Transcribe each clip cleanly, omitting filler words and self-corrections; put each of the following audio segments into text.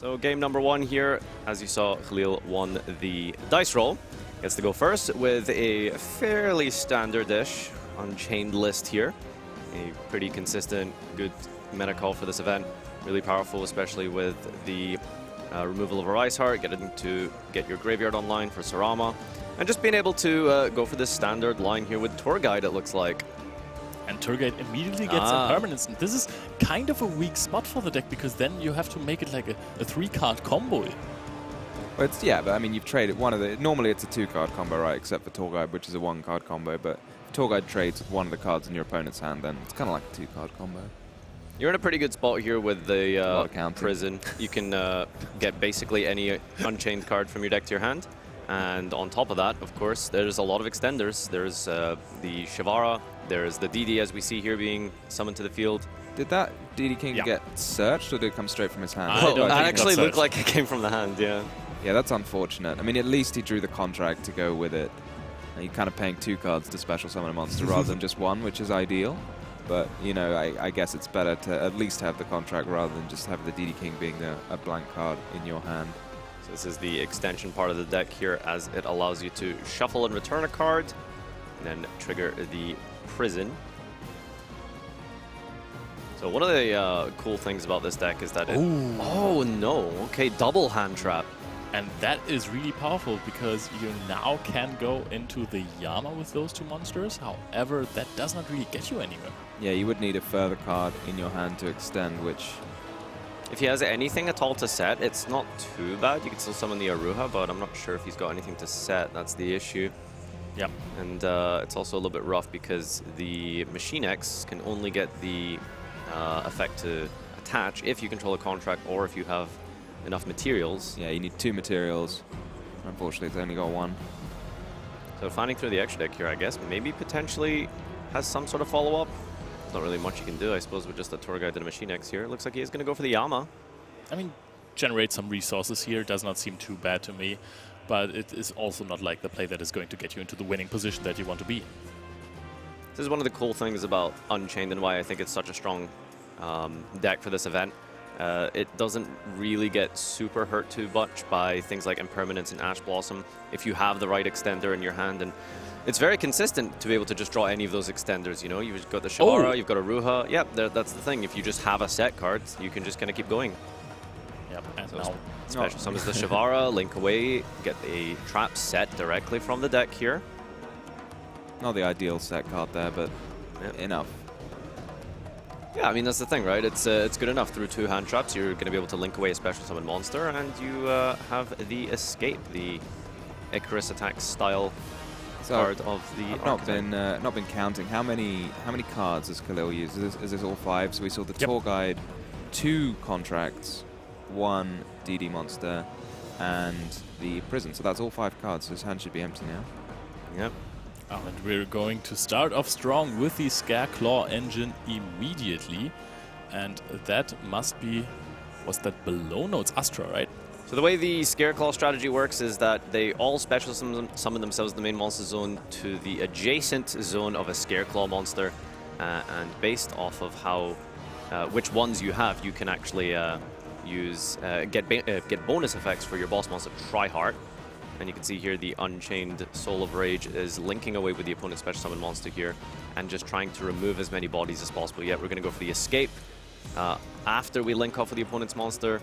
So game number 1 here, as you saw, Khalil won the dice roll. Gets to go first with a fairly standard dish, Unchained list here. A pretty consistent, good meta call for this event. Really powerful, especially with the removal of a Ice Heart, getting to get your graveyard online for Sarama. And just being able to go for this standard line here with Tour Guide, it looks like. And Tour Guide immediately gets impermanence. And this is kind of a weak spot for the deck, because then you have to make it like a 3-card combo. Well, but I mean, you've traded one of the... Normally it's a 2-card combo, right? Except for Tour Guide, which is a 1-card combo. But if Tour Guide trades with one of the cards in your opponent's hand, then it's kind of like a 2-card combo. You're in a pretty good spot here with the Prison. You can get basically any Unchained card from your deck to your hand. And on top of that, of course, there's a lot of extenders. There's the Shivara, there's the DD, as we see here, being summoned to the field. Did that DD King get searched, or did it come straight from his hand? That actually looked like it came from the hand, yeah. Yeah, that's unfortunate. I mean, at least he drew the contract to go with it. And you're kind of paying 2 cards to special summon a monster rather than just 1, which is ideal. But, you know, I guess it's better to at least have the contract rather than just have the DD King being a blank card in your hand. So this is the extension part of the deck here, as it allows you to shuffle and return a card, and then trigger the Prison. So one of the cool things about this deck is that it... Oh no, okay, double hand trap. And that is really powerful, because you now can go into the Yama with those 2 monsters. However, that does not really get you anywhere. Yeah, you would need a further card in your hand to extend, which... If he has anything at all to set, it's not too bad. You can still summon the Aruha, but I'm not sure if he's got anything to set. That's the issue. Yep. And it's also a little bit rough because the Machine X can only get the effect to attach if you control a contract or if you have enough materials. Yeah, you need 2 materials. Unfortunately, it's only got 1. So finding through the extra deck here, I guess, maybe potentially has some sort of follow-up. Not really much you can do, I suppose, with just a Tour Guide and a Machine X here. It looks like he is going to go for the Yama. I mean, generate some resources here does not seem too bad to me, but it is also not like the play that is going to get you into the winning position that you want to be. This is one of the cool things about Unchained and why I think it's such a strong deck for this event. It doesn't really get super hurt too much by things like Impermanence and Ash Blossom if you have the right extender in your hand. And it's very consistent to be able to just draw any of those extenders, you know? You've got the Shivara, you've got Aruha. Yep, that's the thing. If you just have a set card, you can just kind of keep going. Yep, and so now... Special summons the Shivara, link away, get a trap set directly from the deck here. Not the ideal set card there, but enough. Yeah, I mean, that's the thing, right? It's good enough. Through 2 hand traps, you're going to be able to link away a special summon monster, and you have the Escape, the Icarus attack style card of the I've not been counting. How many cards has Khalil used? Is this all 5? So we saw the Tour Guide, 2 contracts, 1 DD monster, and the Prison. So that's all 5 cards. So his hand should be empty now. Yep. And we're going to start off strong with the Scareclaw engine immediately. And that must be... Was that below? No, it's Astra, right? So the way the Scareclaw strategy works is that they all special summon themselves in the main monster zone to the adjacent zone of a Scareclaw monster. And based off of how which ones you have, you can actually get bonus effects for your boss monster, Tryheart. And you can see here the Unchained Soul of Rage is linking away with the opponent's special summon monster here and just trying to remove as many bodies as possible. Yet we're going to go for the Escape. After we link off with the opponent's monster,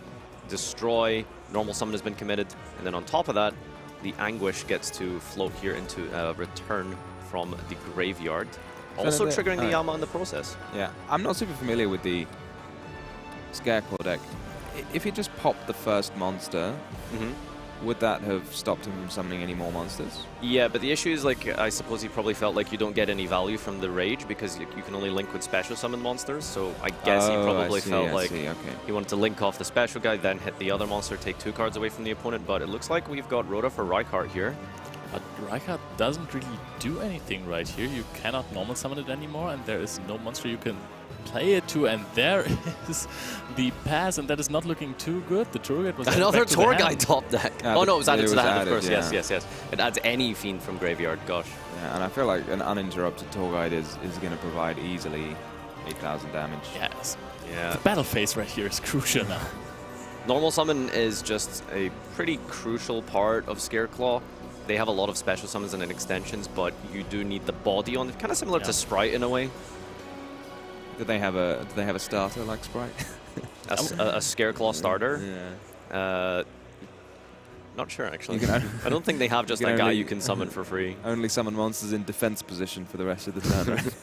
destroy, normal summon has been committed, and then on top of that, the Anguish gets to float here into a return from the graveyard, also triggering the Yama in the process. Yeah, I'm not super familiar with the Scareclaw deck. If he just popped the first monster, would that have stopped him from summoning any more monsters? Yeah, but the issue is, like, I suppose he probably felt like you don't get any value from the Rage because you can only link with special summon monsters, so I guess he probably felt like he wanted to link off the special guy, then hit the other monster, take 2 cards away from the opponent, but it looks like we've got Rhoda for Rykart here. But Rykart doesn't really do anything right here. You cannot normal summon it anymore, and there is no monster you can play it to, and there is the pass, and that is not looking too good. The Tour Guide was another Tour Guide top deck. Oh no, it was added to the hand, of course. Yeah. Yes. It adds any Fiend from graveyard. Gosh. Yeah, and I feel like an uninterrupted Tour Guide is going to provide easily 8,000 damage. Yes. Yeah. The battle phase right here is crucial now. Normal summon is just a pretty crucial part of Scareclaw. They have a lot of special summons and extensions, but you do need the body on it, kind of similar to Sprite in a way. Do they have a starter like Sprite? A Scareclaw starter? Yeah. Not sure, actually. I don't think they have just that guy you can summon for free. Only summon monsters in defense position for the rest of the turn, right?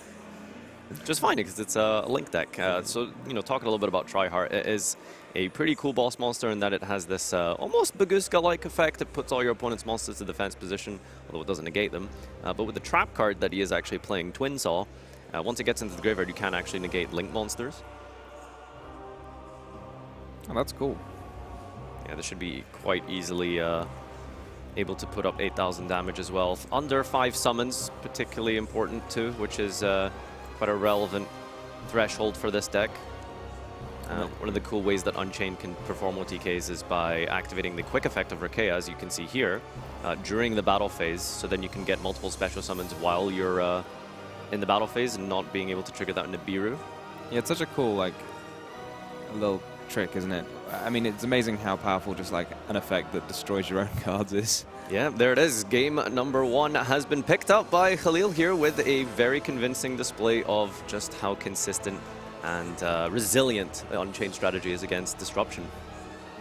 Just fine, because it's a Link deck. So, you know, talking a little bit about Tryhard, it is a pretty cool boss monster in that it has this almost Baguska-like effect. It puts all your opponent's monsters to defense position, although it doesn't negate them. But with the trap card that he is actually playing, Twin Saw, once it gets into the graveyard, you can actually negate Link monsters. Oh, that's cool. Yeah, this should be quite easily able to put up 8,000 damage as well. Under 5 summons, particularly important too, which is quite a relevant threshold for this deck. One of the cool ways that Unchained can perform OTKs is by activating the quick effect of Rakea, as you can see here, during the battle phase, so then you can get multiple special summons while you're in the battle phase and not being able to trigger that in Nibiru. Yeah, it's such a cool, like, a little trick, isn't it? I mean, it's amazing how powerful just like an effect that destroys your own cards is. Yeah, there it is. Game number 1 has been picked up by Khalil here with a very convincing display of just how consistent and resilient the Unchained strategy is against disruption.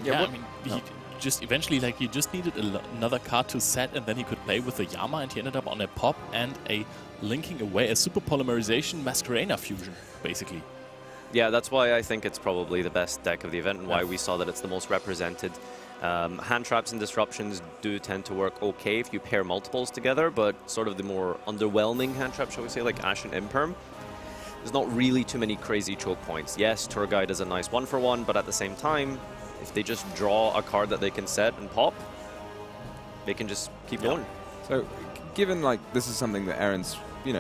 Yeah, I mean, he just eventually, like, he just needed another card to set, and then he could play with the Yama, and he ended up on a pop and a linking away, a super polymerization Masquerena fusion, basically. Yeah, that's why I think it's probably the best deck of the event and why we saw that it's the most represented. Hand traps and disruptions do tend to work okay if you pair multiples together, but sort of the more underwhelming hand trap, shall we say, like Ash and Imperm, there's not really too many crazy choke points. Yes, Tour Guide is a nice 1-for-1, but at the same time, if they just draw a card that they can set and pop, they can just keep going. So, given like this is something that Eren's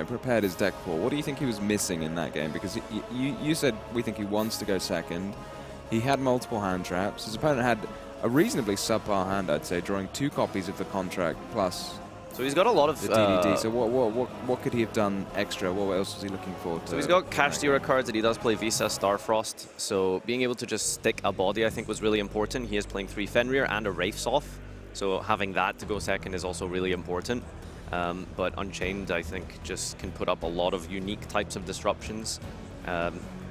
prepared his deck for, what do you think he was missing in that game? Because you said we think he wants to go second. He had multiple hand traps. His opponent had a reasonably subpar hand, I'd say, drawing 2 copies of the contract plus. So he's got a lot of the DDD. So what could he have done extra? What else was he looking for? So he's got Kashtira cards that he does play Visa Starfrost. So being able to just stick a body, I think, was really important. He is playing 3 Fenrir and a Wraithsoth. So having that to go second is also really important. But Unchained, I think, just can put up a lot of unique types of disruptions,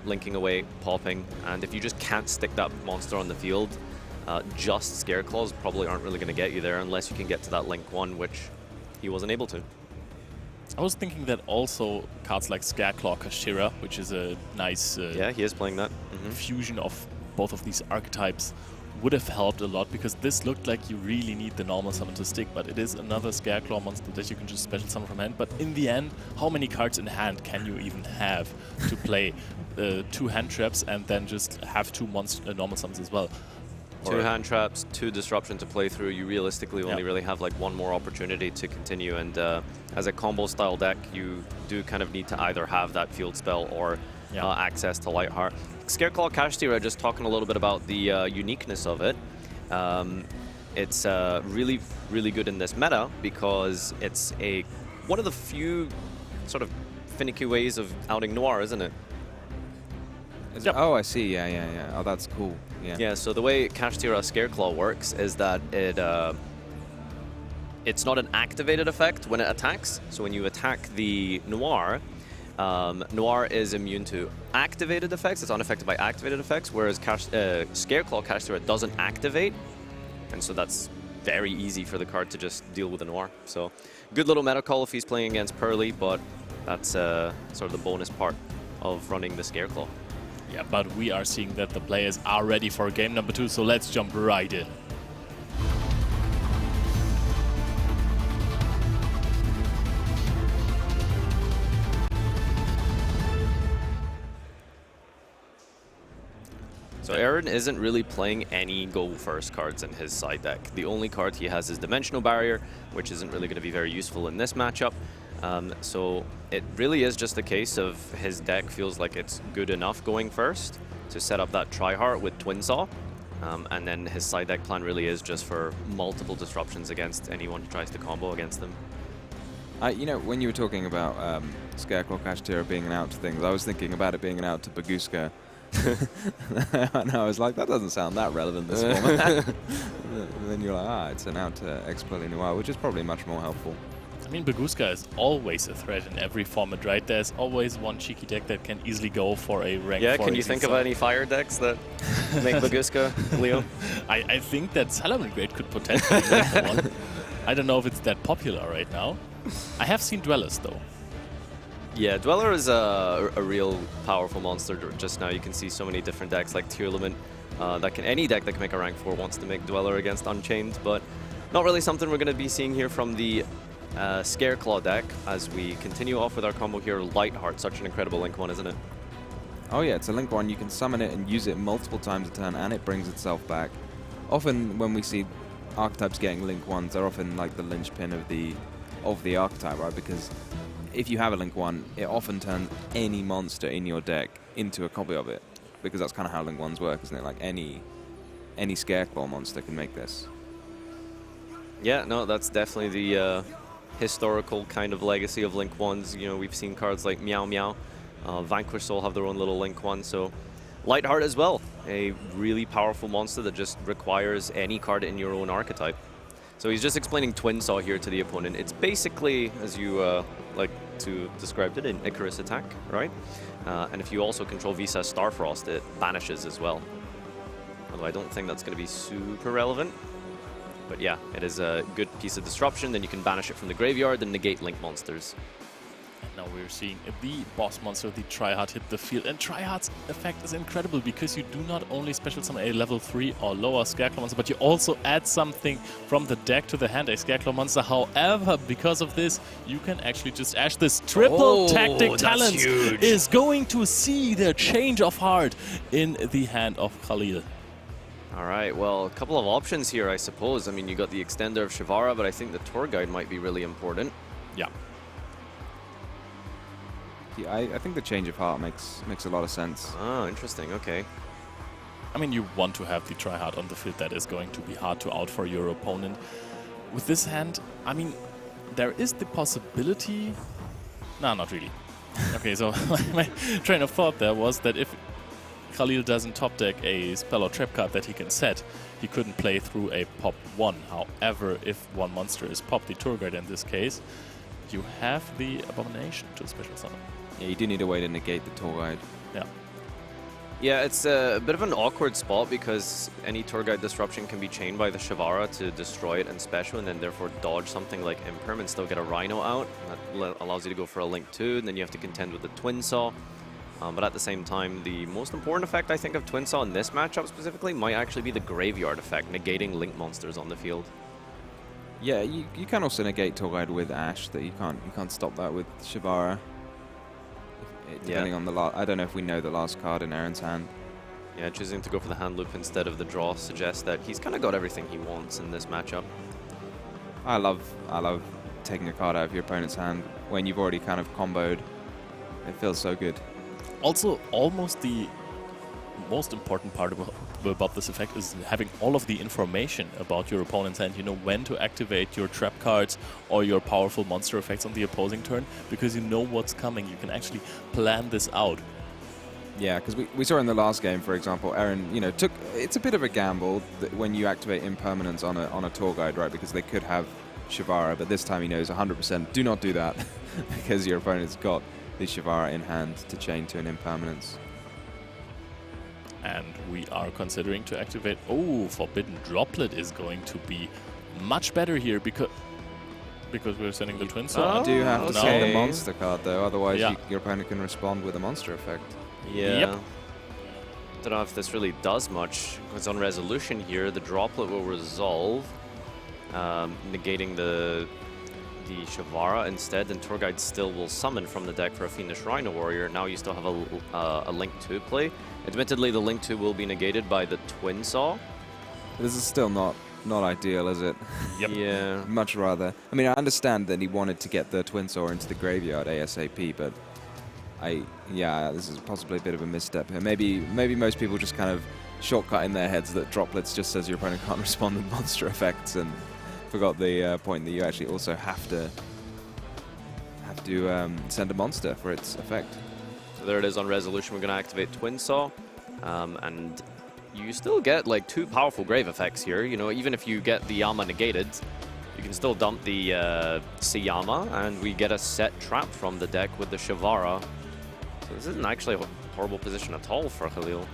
linking away, popping, and if you just can't stick that monster on the field, just Scareclaws probably aren't really going to get you there unless you can get to that Link 1, which he wasn't able to. I was thinking that also cards like Scareclaw, Kashtira, which is a nice yeah, he is playing that. Fusion of both of these archetypes, would have helped a lot, because this looked like you really need the normal summon to stick, but it is another Scareclaw monster that you can just special summon from hand. But in the end, how many cards in hand can you even have to play 2 hand traps and then just have 2 normal summons as well? 2 hand traps, 2 disruption to play through. You realistically only really have like 1 more opportunity to continue, and as a combo style deck, you do kind of need to either have that field spell or access to Lightheart. Scareclaw Kashtira, just talking a little bit about the uniqueness of it. It's really, really good in this meta because it's one of the few sort of finicky ways of outing Noir, isn't it? Oh, I see. Yeah. Oh, that's cool. Yeah, so the way Kashtira Scareclaw works is that it's not an activated effect when it attacks. So when you attack the Noir, Noir is immune to activated effects. It's unaffected by activated effects, whereas Scareclaw Kashtira doesn't activate. And so that's very easy for the card to just deal with the Noir. So good little meta call if he's playing against Pearly, but that's sort of the bonus part of running the Scareclaw. Yeah, but we are seeing that the players are ready for game number 2, so let's jump right in. So Eren isn't really playing any go-first cards in his side deck. The only card he has is Dimensional Barrier, which isn't really going to be very useful in this matchup. So it really is just a case of his deck feels like it's good enough going first to set up that Tryhard with Twin Saw. And then his side deck plan really is just for multiple disruptions against anyone who tries to combo against them. When you were talking about Scareclaw Kashtira being an out to things, I was thinking about it being an out to Baguska. And I was like, that doesn't sound that relevant this format. And then you're like, it's an out to Exploit Noir, which is probably much more helpful. I mean, Baguska is always a threat in every format, right? There's always one cheeky deck that can easily go for a rank 4. Yeah, can you think of any fire decks that make Baguska, Leo? I think that Salamangreat could potentially be one. I don't know if it's that popular right now. I have seen Dwellers, though. Yeah, Dweller is a real powerful monster just now. You can see so many different decks like Tearlament. Any deck that can make a rank 4 wants to make Dweller against Unchained, but not really something we're going to be seeing here from the Scareclaw deck as we continue off with our combo here. Lightheart, such an incredible Link 1, isn't it? Oh yeah, it's a Link 1. You can summon it and use it multiple times a turn, and it brings itself back. Often when we see archetypes getting Link 1s, they're often like the linchpin of the archetype, right? Because if you have a Link 1, it often turns any monster in your deck into a copy of it, because that's kind of how Link 1s work, isn't it? Like any Scareclaw monster can make this. Yeah, no, that's definitely the historical kind of legacy of Link 1s. You know, we've seen cards like Meow Meow, Vanquish Soul have their own little Link 1, so Lightheart as well, a really powerful monster that just requires any card in your own archetype. So he's just explaining Twin Saw here to the opponent. It's basically, as you like to describe it, an Icarus attack, right? And if you also control Visa Starfrost, it banishes as well. Although I don't think that's going to be super relevant. But yeah, it is a good piece of disruption. Then you can banish it from the graveyard and negate Link monsters. And now we're seeing the boss monster, the Tryhard, hit the field. And Tryhard's effect is incredible because you do not only special summon a level 3 or lower Scareclaw monster, but you also add something from the deck to the hand, a Scareclaw monster. However, because of this, you can actually just ash this. Triple Tactic Talents is going to see the change of heart in the hand of Khalil. All right, well, a couple of options here, I suppose. I mean, you got the extender of Shivara, but I think the tour guide might be really important. Yeah. Yeah, I think the change of heart makes a lot of sense. Oh, interesting. Okay. I mean, you want to have the Tryhard on the field. That is going to be hard to out for your opponent. With this hand, I mean, there is the possibility... No, not really. Okay, so my train of thought there was that if Khalil doesn't top deck a spell or trap card that he can set, he couldn't play through a pop 1. However, if one monster is popped, the tour guide in this case, you have the Abomination to special summon. Yeah, you do need a way to negate the tour guide. Yeah. Yeah, it's a bit of an awkward spot because any tour guide disruption can be chained by the Shivara to destroy it and special, and then therefore dodge something like Imperm and still get a Rhino out. That allows you to go for a Link 2, and then you have to contend with the Twin Saw. But at the same time, the most important effect, I think, of Twin Saw in this matchup specifically might actually be the Graveyard effect, negating Link monsters on the field. Yeah, you can also negate tour guide with Ash. That you can't stop that with Shivara. Depending on the last, I don't know if we know the last card in Eren's hand. Yeah, choosing to go for the hand loop instead of the draw suggests that he's kind of got everything he wants in this matchup. I love taking a card out of your opponent's hand when you've already kind of comboed. It feels so good. Also, almost the most important part about this effect is having all of the information about your opponent's hand. You know when to activate your trap cards or your powerful monster effects on the opposing turn, because you know what's coming. You can actually plan this out. Yeah, because we saw in the last game, for example, Eren, you know, it's a bit of a gamble that when you activate Impermanence on a tour guide, right? Because they could have Shivara, but this time he knows 100%, do not do that, because your opponent's got the Shivara in hand to chain to an Impermanence. And we are considering to activate... Oh, Forbidden Droplet is going to be much better here because we're sending the Twin Saw. You do have to No. send the monster card, though, otherwise Yeah. your opponent can respond with a monster effect. Yeah. Yep. Don't know if this really does much, because on resolution here, the Droplet will resolve, negating the Shivara instead, and Tour Guide still will summon from the deck for a Fiendish Rhino Warrior. Now you still have a Link 2 play. Admittedly, the Link 2 will be negated by the Twin Saw. This is still not ideal, is it? Yep. Yeah. Much rather. I mean, I understand that he wanted to get the Twin Saw into the graveyard ASAP, but this is possibly a bit of a misstep here. Maybe most people just kind of shortcut in their heads that Droplets just says your opponent can't respond with monster effects, and forgot the point that you actually also have to send a monster for its effect. So there it is on resolution. We're going to activate Twin Saw. And you still get like 2 powerful grave effects here. You know, even if you get the Yama negated, you can still dump the Siyama, and we get a set trap from the deck with the Shavara. So this isn't actually a horrible position at all for Khalil.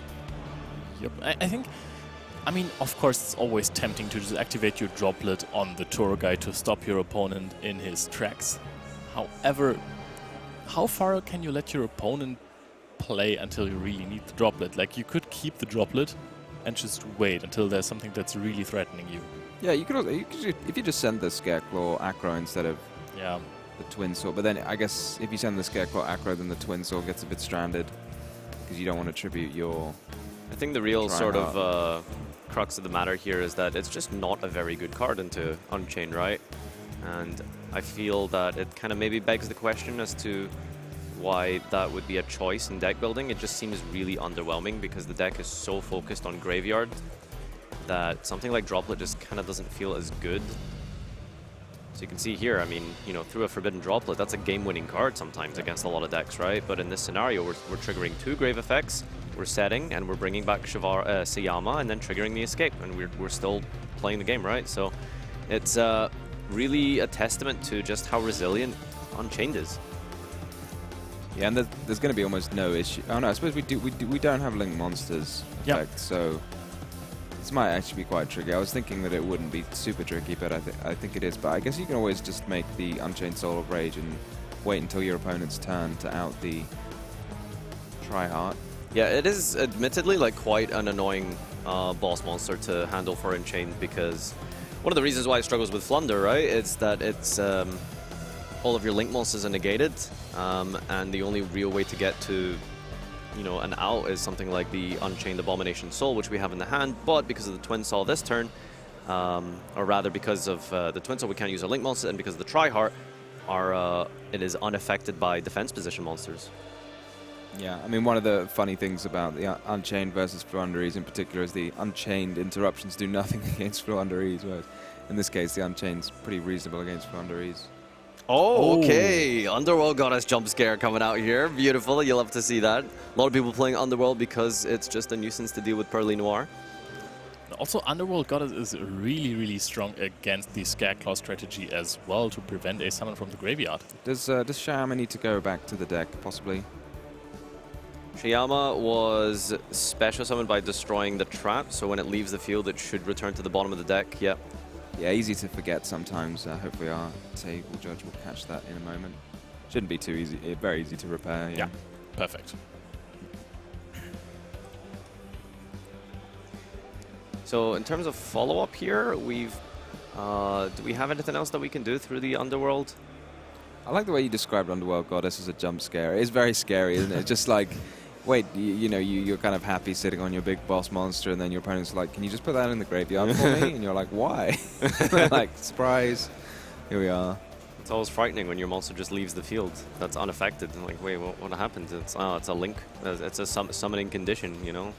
Yep, I think, I mean, of course, it's always tempting to just activate your droplet on the tour guide to stop your opponent in his tracks. However, how far can you let your opponent play until you really need the droplet? Like, you could keep the droplet and just wait until there's something that's really threatening you. Yeah, you could also, if you just send the Scareclaw aggro instead of the Twin Sword, but then I guess if you send the Scareclaw aggro, then the Twin Sword gets a bit stranded because you don't want to tribute your... I think the real sort of crux of the matter here is that it's just not a very good card into Unchained, right? And I feel that it kind of maybe begs the question as to why that would be a choice in deck building. It just seems really underwhelming because the deck is so focused on Graveyard that something like Droplet just kind of doesn't feel as good. So you can see here, I mean, you know, through a Forbidden Droplet, that's a game-winning card sometimes against a lot of decks, right? But in this scenario, we're triggering 2 grave effects, we're setting, and we're bringing back Siyama, and then triggering the escape, and we're still playing the game, right? So it's really a testament to just how resilient Unchained is. Yeah, and there's going to be almost no issue. Oh no, I suppose we don't have Link Monsters effect, so this might actually be quite tricky. I was thinking that it wouldn't be super tricky, but I think it is. But I guess you can always just make the Unchained Soul of Rage and wait until your opponent's turn to out the Tryhard. Yeah, it is admittedly like quite an annoying boss monster to handle for Unchained, because one of the reasons why it struggles with Flunder, right, is that it's all of your Link monsters are negated, and the only real way to get to, you know, an out is something like the Unchained Abomination Soul, which we have in the hand, but because of the Twin Soul this turn, or rather because of the Twin Soul, we can't use a Link monster, and because of the Tryhard, it is unaffected by defense position monsters. Yeah, I mean, one of the funny things about the Unchained versus Floowandereeze in particular is the Unchained interruptions do nothing against Floowandereeze, whereas in this case the Unchained's pretty reasonable against Floowandereeze. Oh, okay. Underworld Goddess jump scare coming out here. Beautiful. You'll love to see that. A lot of people playing Underworld because it's just a nuisance to deal with Pearly Noir. Also, Underworld Goddess is really, really strong against the Scareclaw strategy as well to prevent a summon from the graveyard. Does Shyama need to go back to the deck, possibly? Shyama was special summoned by destroying the trap, so when it leaves the field, it should return to the bottom of the deck. Yep. Yeah, easy to forget sometimes. Hopefully our table judge will catch that in a moment. Shouldn't be too easy. Very easy to repair. Yeah, perfect. So in terms of follow-up here, we've do we have anything else that we can do through the Underworld? I like the way you described Underworld Goddess as a jump scare. It is very scary, isn't it? Just like, wait, you're kind of happy sitting on your big boss monster, and then your opponent's like, can you just put that in the graveyard for me? And you're like, why? Like, surprise. Here we are. It's always frightening when your monster just leaves the field. That's unaffected. And like, wait, what happened? It's a link. It's a summoning condition, you know?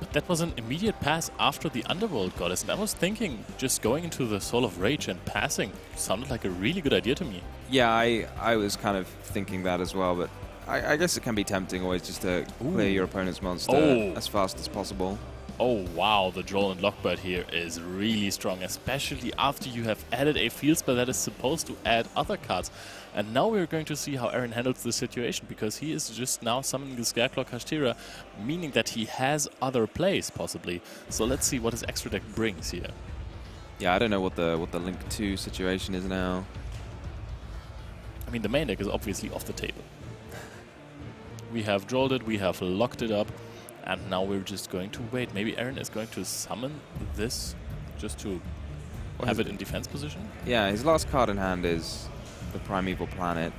But that was an immediate pass after the Underworld Goddess, and I was thinking just going into the Soul of Rage and passing sounded like a really good idea to me. Yeah, I was kind of thinking that as well, but I guess it can be tempting always just to clear your opponent's monster as fast as possible. Oh wow, the Droll and Lockbird here is really strong, especially after you have added a field spell that is supposed to add other cards. And now we're going to see how Eren handles the situation, because he is just now summoning the Scareclaw Kashtira, meaning that he has other plays, possibly. So let's see what his extra deck brings here. Yeah, I don't know what the Link 2 situation is now. I mean, the main deck is obviously off the table. We have Drolled it, we have locked it up, and now we're just going to wait. Maybe Eren is going to summon this just to have it in defense position? Yeah, his last card in hand is the Primeval Planet.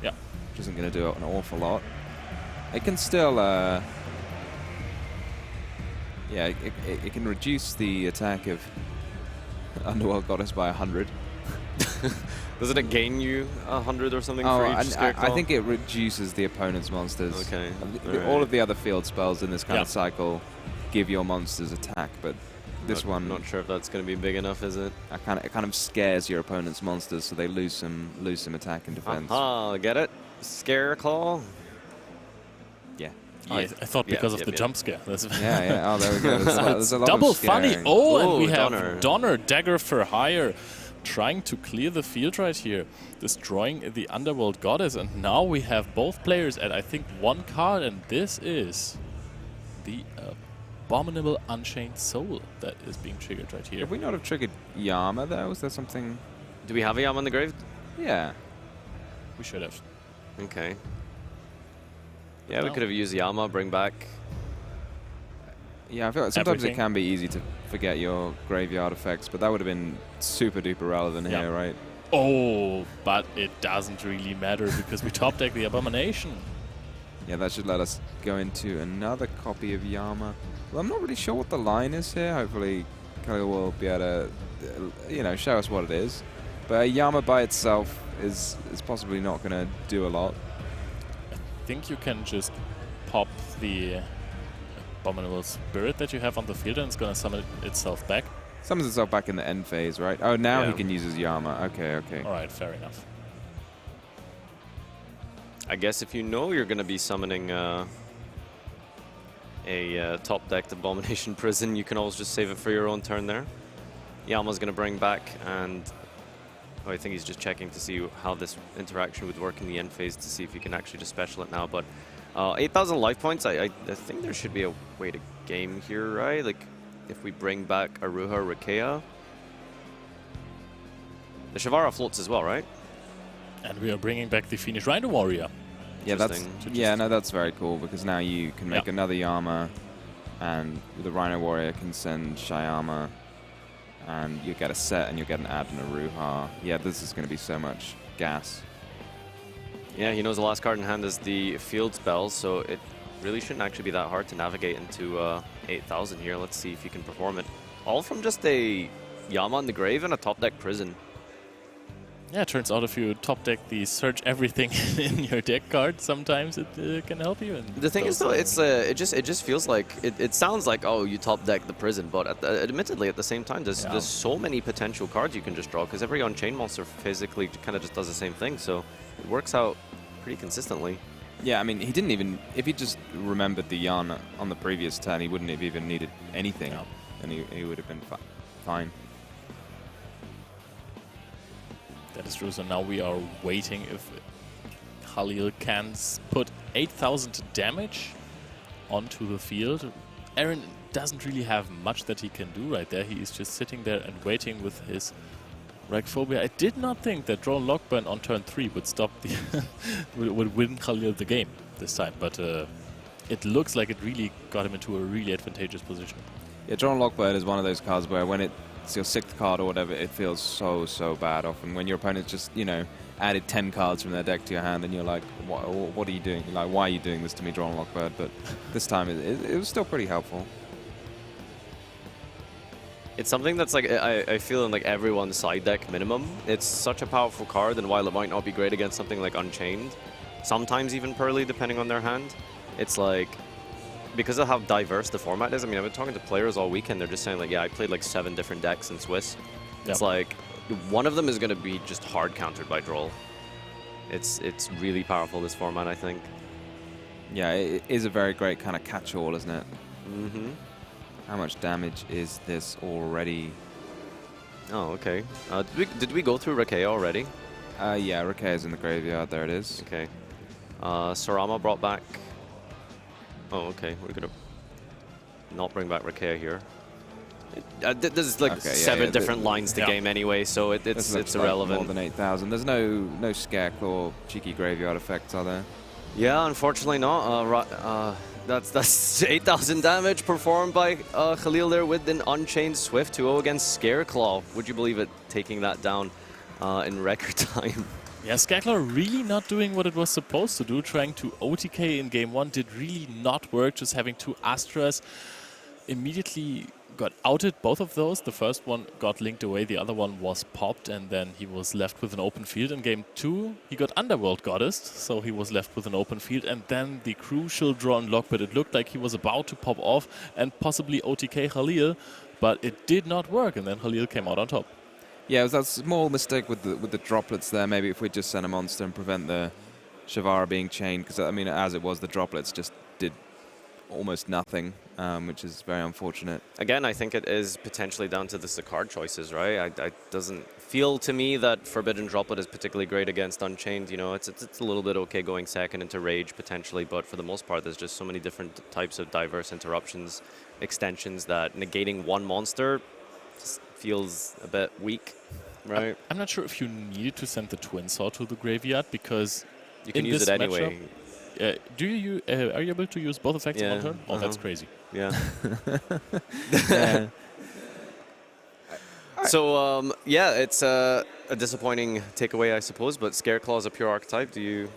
Yeah. Which isn't going to do an awful lot. It can still... yeah, it can reduce the attack of Underworld Goddess by 100. Doesn't it gain you 100 or something for each Scareclaw? I think it reduces the opponent's monsters. Okay. All of the other field spells in this kind of cycle give your monsters attack, but this one... Not sure if that's going to be big enough, is it? It kind of scares your opponent's monsters, so they lose some attack and defense. Aha, get it? Scareclaw? Yeah. Yeah, I thought because of the jump scare. That's yeah. Oh, there we go. There's a lot double of funny. scaring. Oh, and Oh, we have Donner. Donner, dagger for hire, trying to clear the field right here, destroying the Underworld Goddess. And now we have both players at, I think, 1 card, and this is the abominable Unchained Soul that is being triggered right here. Have we not have triggered Yama, though? Was there something? Do we have a Yama in the grave? Yeah. We should have. Okay. Yeah, we No. could have used Yama, bring back. Yeah, I feel like sometimes Everything. it can be easy to forget your graveyard effects, but that would have been super duper relevant Yeah. here, right? Oh, but it doesn't really matter because we top deck the Abomination. Yeah, that should let us go into another copy of Yama. Well, I'm not really sure what the line is here. Hopefully, Khalil will be able to, show us what it is. But Yama by itself is possibly not going to do a lot. I think you can just pop the Abominable Spirit that you have on the field and it's going to summon itself back. Summons itself back in the end phase, right? Oh, now he Yeah. can use his Yama. Okay. Alright, fair enough. I guess if you know you're going to be summoning a top-decked Abomination Prison, you can always just save it for your own turn there. Yama's going to bring back, and I think he's just checking to see how this interaction would work in the end phase to see if you can actually just special it now. But 8,000 life points, I think there should be a way to game here, right? Like, if we bring back Aruha or Rakea. The Shavara floats as well, right? And we are bringing back the Phoenix Rhino Warrior. Yeah, Interesting. that's very cool because now you can make Yeah. another Yama, and the Rhino Warrior can send Shyama, and you get a set and you get an Ad and a Ruha. Yeah, this is going to be so much gas. Yeah, he knows the last card in hand is the field spell, so it really shouldn't actually be that hard to navigate into 8,000 here. Let's see if you can perform it. All from just a Yama in the grave and a top deck prison. Yeah, it turns out if you top deck the search everything in your deck card, sometimes it can help you. The thing is, though, it just feels like it sounds like, oh, you top deck the prison, but admittedly at the same time, there's so many potential cards you can just draw because every Unchained monster physically kind of just does the same thing, so it works out pretty consistently. Yeah, I mean, he didn't even... If he just remembered the Yana on the previous turn, he wouldn't have even needed anything, and he would have been fine. That is true. So now we are waiting if Khalil can put 8,000 damage onto the field. Eren doesn't really have much that he can do right there. He is just sitting there and waiting with his Ragphobia. I did not think that Drone Lockburn on turn 3 would stop the would win Khalil the game this time, but it looks like it really got him into a really advantageous position. Yeah, Drone Lockbird is one of those cards where when it's your 6th card or whatever, it feels so bad often. When your opponent's just, added 10 cards from their deck to your hand and you're like, what are you doing? Like, why are you doing this to me, Drone Lockbird? But this time it was still pretty helpful. It's something that's like, I feel in like everyone's side deck minimum. It's such a powerful card, and while it might not be great against something like Unchained, sometimes even Pearly, depending on their hand, it's like, because of how diverse the format is, I mean, I've been talking to players all weekend, they're just saying like, yeah, I played like 7 different decks in Swiss. It's like, one of them is going to be just hard countered by Droll. It's really powerful, this format, I think. Yeah, it is a very great kind of catch-all, isn't it? Mm-hmm. How much damage is this already? Oh, okay. Did we go through Rakea already? Yeah, Rakea's in the graveyard. There it is. Okay. Sarama brought back... Oh, okay. We're going to not bring back Rakea here. There's like 7 different lines to game anyway, so it's irrelevant. More than 8,000. There's no Scareclaw cheeky graveyard effects, are there? Yeah, unfortunately not. That's 8,000 damage performed by Khalil there with an Unchained Swift 2-0 against Scareclaw. Would you believe it, taking that down in record time? Yeah, Scareclaw really not doing what it was supposed to do. Trying to OTK in game 1 did really not work. Just having 2 Astras immediately got outed, both of those. The first one got linked away, the other one was popped, and then he was left with an open field. In game 2, he got Underworld Goddess, so he was left with an open field, and then the crucial draw and lock, but it looked like he was about to pop off and possibly OTK Khalil, but it did not work, and then Khalil came out on top. Yeah, it was that small mistake with the droplets there. Maybe if we just send a monster and prevent the Shavara being chained, because I mean, as it was, the droplets just did almost nothing, which is very unfortunate. Again, I think it is potentially down to the card choices, right? I doesn't feel to me that Forbidden Droplet is particularly great against Unchained. You know, it's a little bit okay going second into Rage potentially, but for the most part, there's just so many different types of diverse interruptions, extensions that negating one monster just feels a bit weak, right? I'm not sure if you needed to send the Twin Saw to the graveyard because you can use it anyway. Are you able to use both effects in one turn? Oh, that's crazy. Yeah. Yeah. So, yeah, it's a disappointing takeaway, I suppose, but Scareclaw is a pure archetype. Are you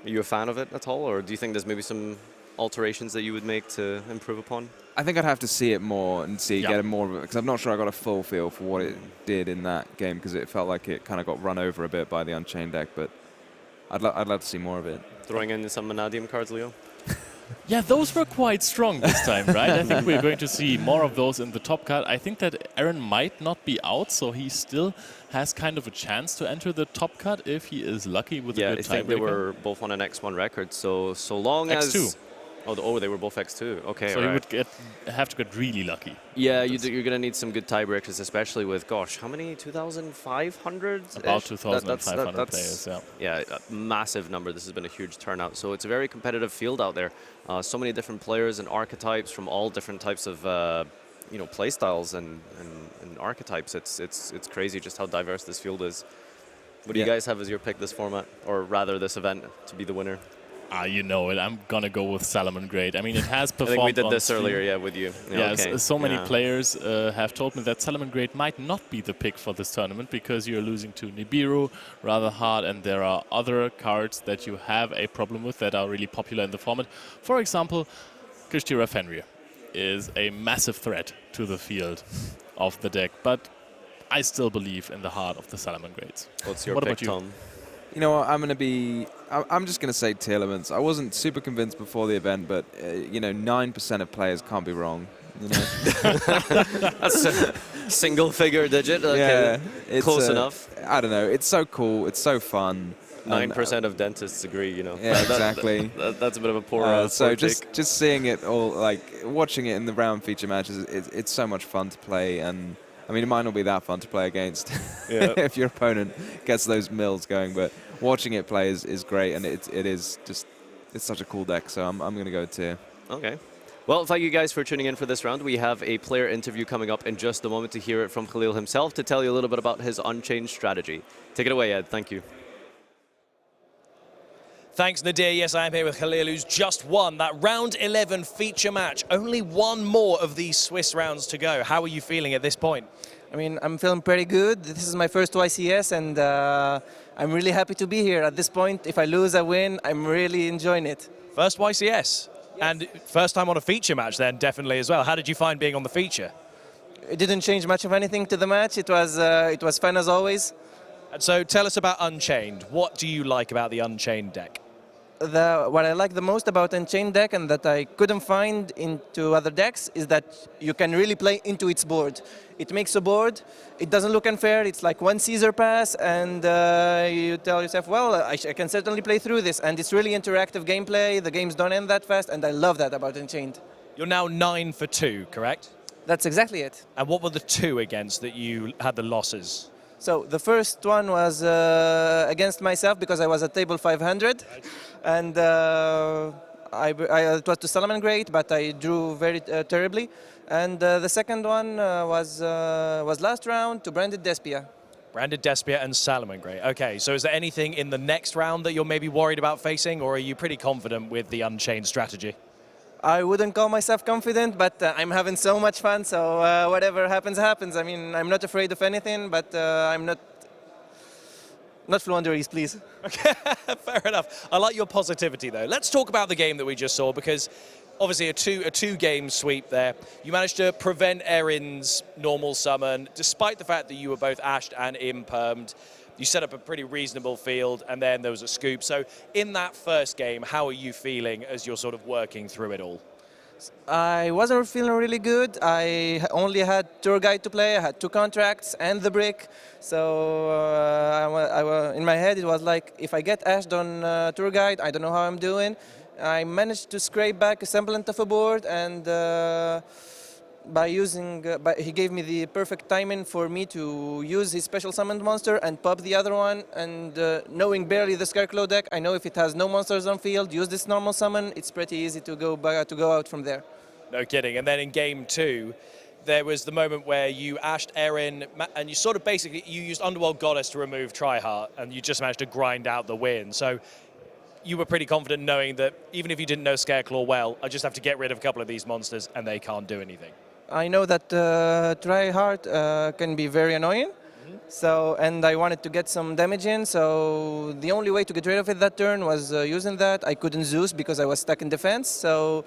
a fan of it at all, or do you think there's maybe some alterations that you would make to improve upon? I think I'd have to see it more and get more of it, because I'm not sure I got a full feel for what it did in that game, because it felt like it kind of got run over a bit by the Unchained deck, but I'd love to see more of it. Throwing in some Manadium cards, Leo? Yeah, those were quite strong this time, right? I think we're going to see more of those in the top card. I think that Eren might not be out, so he still has kind of a chance to enter the top card if he is lucky with a good tiebreaker. Yeah, I think they were both on an X1 record, so long as... X2. Oh, they were both X2. Okay, so right. you would have to get really lucky. Yeah, you're going to need some good tiebreakers, especially with, gosh, how many? 2,500? About 2,500 players, yeah. Yeah, a massive number. This has been a huge turnout. So it's a very competitive field out there. So many different players and archetypes from all different types of play styles and archetypes. It's crazy just how diverse this field is. What do you guys have as your pick this format, or rather this event, to be the winner? You know it. I'm going to go with Salamangreat. I mean, it has performed. I think we did this stream. earlier, with you. Yeah, okay. So many players have told me that Salamangreat might not be the pick for this tournament because you're losing to Nibiru rather hard, and there are other cards that you have a problem with that are really popular in the format. For example, Kishtira Fenrir is a massive threat to the field of the deck, but I still believe in the heart of the Salamangreats. What's your pick, Tom? You know what, I'm just going to say Telements. I wasn't super convinced before the event, but, 9% of players can't be wrong. You know? That's a single-figure digit. Okay. Yeah, close enough. I don't know. It's so cool. It's so fun. 9% of dentists agree, Yeah, exactly. That's a bit of a poor so just seeing it all, watching it in the round feature matches, it's so much fun to play, and... I mean, it might not be that fun to play against if your opponent gets those mills going, but watching it play is great, and it's such a cool deck, so I'm going to go to. Okay. Well, thank you guys for tuning in for this round. We have a player interview coming up in just a moment to hear it from Khalil himself to tell you a little bit about his Unchained strategy. Take it away, Ed. Thank you. Thanks, Nadir. Yes, I am here with Khalil, who's just won that round 11 feature match. Only one more of these Swiss rounds to go. How are you feeling at this point? I mean, I'm feeling pretty good. This is my first YCS, and I'm really happy to be here. At this point, if I lose, I win. I'm really enjoying it. First YCS? Yes. And first time on a feature match then, definitely as well. How did you find being on the feature? It didn't change much of anything to the match. It was fun as always. And so tell us about Unchained. What do you like about the Unchained deck? What I like the most about Unchained deck, and that I couldn't find into other decks, is that you can really play into its board. It makes a board, it doesn't look unfair, it's like one Caesar pass, and you tell yourself, well, I can certainly play through this, and it's really interactive gameplay, the games don't end that fast, and I love that about Unchained. You're now 9 for 2, correct? That's exactly it. And what were the 2 against that you had the losses? So the first one was against myself because I was at table 500, and it was to Salamangreat, but I drew very terribly. And the second one was last round to Branded Despia. Branded Despia and Salamangreat. Okay, so is there anything in the next round that you're maybe worried about facing, or are you pretty confident with the Unchained strategy? I wouldn't call myself confident, but I'm having so much fun, so whatever happens, happens. I mean, I'm not afraid of anything, but I'm not fluenderies, please. Okay, fair enough. I like your positivity, though. Let's talk about the game that we just saw, because obviously a two-game sweep there. You managed to prevent Eren's normal summon, despite the fact that you were both ashed and impermed. You set up a pretty reasonable field, and then there was a scoop. So in that first game, how are you feeling as you're sort of working through it all? I wasn't feeling really good. I only had Tour Guide to play. I had 2 contracts and the brick. So in my head, it was like, if I get ashed on Tour Guide, I don't know how I'm doing. I managed to scrape back a semblance of a board, and he gave me the perfect timing for me to use his special summoned monster and pop the other one. And knowing barely the Scareclaw deck, I know if it has no monsters on field, use this normal summon. It's pretty easy to go out from there. No kidding. And then in game 2, there was the moment where you ashed Eren, and you sort of basically you used Underworld Goddess to remove Tryhard, and you just managed to grind out the win. So you were pretty confident knowing that even if you didn't know Scareclaw well, I just have to get rid of a couple of these monsters and they can't do anything. I know that Tryhard can be very annoying, and I wanted to get some damage in, so the only way to get rid of it that turn was using that. I couldn't Zeus because I was stuck in defense, so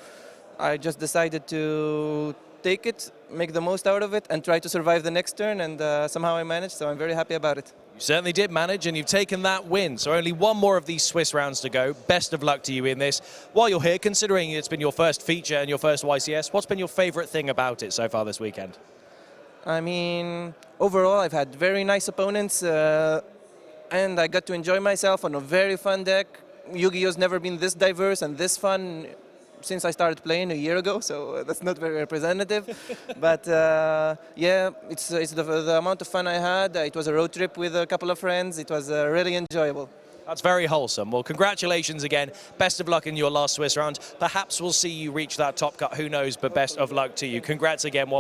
I just decided to take it, make the most out of it, and try to survive the next turn, and somehow I managed, so I'm very happy about it. You certainly did manage, and you've taken that win. So only one more of these Swiss rounds to go. Best of luck to you in this. While you're here, considering it's been your first feature and your first YCS, what's been your favorite thing about it so far this weekend? I mean, overall, I've had very nice opponents, and I got to enjoy myself on a very fun deck. Yu-Gi-Oh's never been this diverse and this fun since I started playing a year ago, so that's not very representative. But yeah, it's the amount of fun I had. It was a road trip with a couple of friends. It was really enjoyable. That's very wholesome. Well, congratulations again. Best of luck in your last Swiss round. Perhaps we'll see you reach that top cut. Who knows, but best of luck to you. Congrats again.